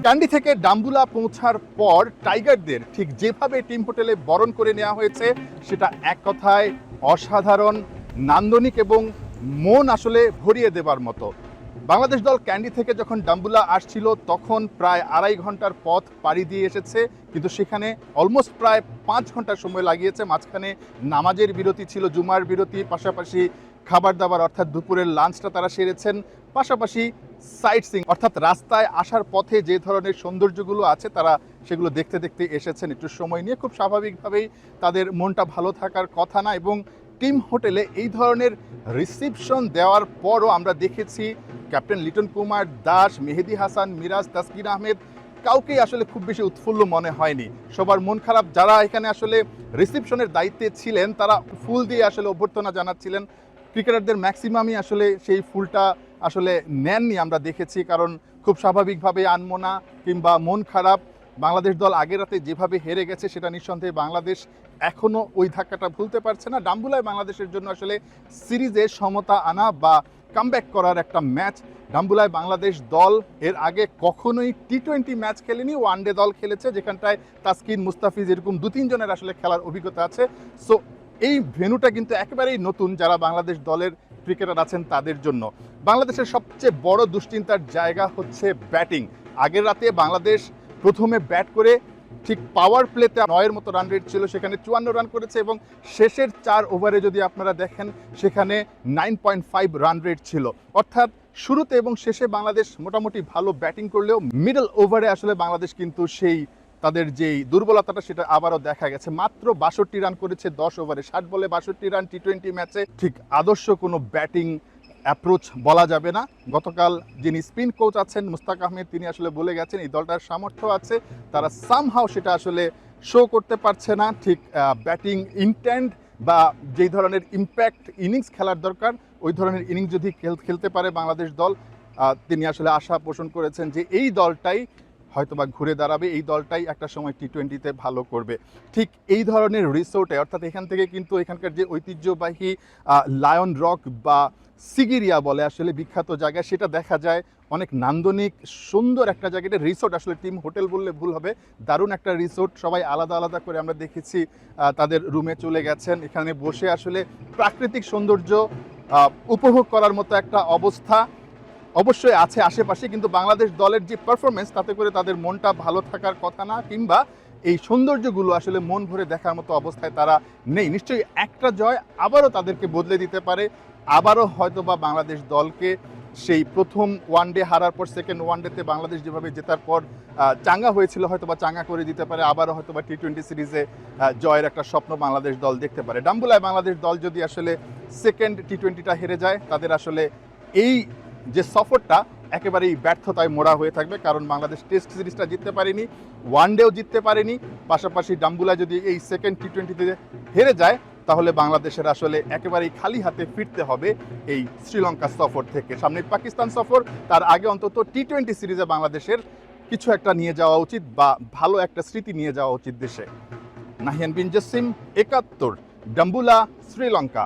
Candy থেকে ডাম্বুলা পৌঁছার পর টাইগারদের ঠিক যেভাবে টিম হোটেলে বরণ করে নেওয়া হয়েছে সেটা এক কথায় অসাধারণ, নান্দনিক এবং মন আসলে ভরিয়ে দেবার মতো। বাংলাদেশ দল ক্যান্ডি থেকে যখন ডাম্বুলা আসছিল তখন প্রায় 2.5 ঘন্টার পথ পাড়ি দিয়ে এসেছে, কিন্তু সেখানে অলমোস্ট প্রায় 5 ঘন্টা সময় লাগিয়েছে। মাঝখানে নামাজের বিরতি ছিল, জুমার বিরতি, পাশাপাশি খাবার দাবার অর্থাৎ দুপুরের লাঞ্চটা তারা সেরেছেন, পাশাপাশি সাইট সিং অর্থাৎ রাস্তায় আসার পথে যে ধরনের সৌন্দর্যগুলো আছে তারা সেগুলো দেখতে দেখতে এসেছেন একটু সময় নিয়ে। খুব স্বাভাবিকভাবেই তাদের মনটা ভালো থাকার কথা না, এবং টিম হোটেলে এই ধরনের রিসিপশন দেওয়ার পরও আমরা দেখেছি ক্যাপ্টেন লিটন কুমার দাস, মেহেদী হাসান মিরাজ, তাসকিন আহমেদ কাউকেই আসলে খুব বেশি উৎফুল্ল মনে হয়নি। সবার মন খারাপ। যারা এখানে আসলে রিসিপশনের দায়িত্বে ছিলেন তারা ফুল দিয়ে আসলে অভ্যর্থনা জানাচ্ছিলেন। ক্রিকেটারদের ম্যাক্সিমামই আসলে সেই ফুলটা আসলে নেননি আমরা দেখেছি, কারণ খুব স্বাভাবিকভাবে আনমনা কিংবা মন খারাপ। বাংলাদেশ দল আগের রাতে যেভাবে হেরে গেছে সেটা নিঃসন্দেহে বাংলাদেশ এখনও ওই ধাক্কাটা ভুলতে পারছে না। ডাম্বুলায় বাংলাদেশের জন্য আসলে সিরিজে সমতা আনা বা কামব্যাক করার একটা ম্যাচ। ডাম্বুলায় বাংলাদেশ দল এর আগে কখনোই টি-20 ম্যাচ খেলেনি, ওয়ানডে দল খেলেছে, যেখানটায় তাসকিন, মুস্তাফিজ এরকম 2-3 জনের আসলে খেলার অভিজ্ঞতা আছে। সো এই ভেন্যুটা কিন্তু একেবারেই নতুন যারা বাংলাদেশ দলের ক্রিকেটার আছেন তাদের জন্য। বাংলাদেশের সবচেয়ে বড় দুশ্চিন্তার জায়গা হচ্ছে ব্যাটিং। আগের রাতে বাংলাদেশ প্রথমে ব্যাট করে ঠিক পাওয়ার প্লেতে 9-এর মতো রান রেট ছিল, সেখানে 54 রান করেছে, এবং শেষের 4 ওভারে যদি আপনারা দেখেন সেখানে 9.5 রান রেট ছিল। অর্থাৎ শুরুতে এবং শেষে বাংলাদেশ মোটামুটি ভালো ব্যাটিং করলেও মিডল ওভারে আসলে বাংলাদেশ কিন্তু সেই তাদের যেই দুর্বলতাটা সেটা আবারও দেখা গেছে। মাত্র 62 রান করেছে 10 ওভারে, 60 বলে 62 রান। টি-20 ম্যাচে ঠিক আদর্শ কোনো ব্যাটিং অ্যাপ্রোচ বলা যাবে না। গতকাল যিনি স্পিন কোচ আছেন মুস্তাক আহমেদ, তিনি আসলে বলে গেছেন এই দলটার সামর্থ্য আছে, তারা সামহাও সেটা আসলে শো করতে পারছে না। ঠিক ব্যাটিং ইন্টেন্ট বা যেই ধরনের ইম্প্যাক্ট ইনিংস খেলার দরকার ওই ধরনের ইনিংস যদি খেলতে পারে বাংলাদেশ দল, তিনি আসলে আশা পোষণ করেছেন যে এই দলটাই হয়তোবা ঘুরে দাঁড়াবে, এই দলটাই একটা সময় টি-20তে ভালো করবে। ঠিক এই ধরনের রিসোর্টে, অর্থাৎ এখান থেকে কিন্তু এখানকার যে ঐতিহ্যবাহী লায়ন রক বা সিগিরিয়া বলে আসলে বিখ্যাত জায়গা, সেটা দেখা যায় অনেক নান্দনিক সুন্দর একটা জায়গা। এটা রিসোর্ট আসলে, টিম হোটেল বললে ভুল হবে, দারুণ একটা রিসোর্ট। সবাই আলাদা আলাদা করে আমরা দেখেছি তাদের রুমে চলে গেছেন। এখানে বসে আসলে প্রাকৃতিক সৌন্দর্য উপভোগ করার মতো একটা অবস্থা অবশ্যই আছে আশেপাশে, কিন্তু বাংলাদেশ দলের যে পারফরমেন্স তাতে করে তাদের মনটা ভালো থাকার কথা না, কিংবা এই সৌন্দর্যগুলো আসলে মন ভরে দেখার মতো অবস্থায় তারা নেই। নিশ্চয়ই একটা জয় আবারও তাদেরকে বদলে দিতে পারে, আবারও হয়তো বা বাংলাদেশ দলকে সেই প্রথম ওয়ানডে হারার পর সেকেন্ড ওয়ানডেতে বাংলাদেশ যেভাবে জেতার পর চাঙ্গা হয়েছিল হয়তো বা চাঙ্গা করে দিতে পারে, আবারও হয়তো বা টি-20 সিরিজে জয়ের একটা স্বপ্ন বাংলাদেশ দল দেখতে পারে। ডাম্বুলায় বাংলাদেশ দল যদি আসলে সেকেন্ড টি-20টা হেরে যায়, তাদের আসলে এই যে সফরটা একেবারেই ব্যর্থতায় মোড়া হয়ে থাকবে, কারণ বাংলাদেশ টেস্ট সিরিজটা জিততে পারেনি, ওয়ানডেও জিততে পারেনি, পাশাপাশি ডাম্বুলায় যদি এই সেকেন্ড টি-20তে হেরে যায় তাহলে বাংলাদেশের আসলে একেবারেই খালি হাতে ফিরতে হবে এই শ্রীলঙ্কা সফর থেকে। সামনে পাকিস্তান সফর, তার আগে অন্তত টি-20 সিরিজে বাংলাদেশের কিছু একটা নিয়ে যাওয়া উচিত বা ভালো একটা স্মৃতি নিয়ে যাওয়া উচিত দেশে। নাহিয়ান বিন জসিম, 71, ডাম্বুলা, শ্রীলঙ্কা।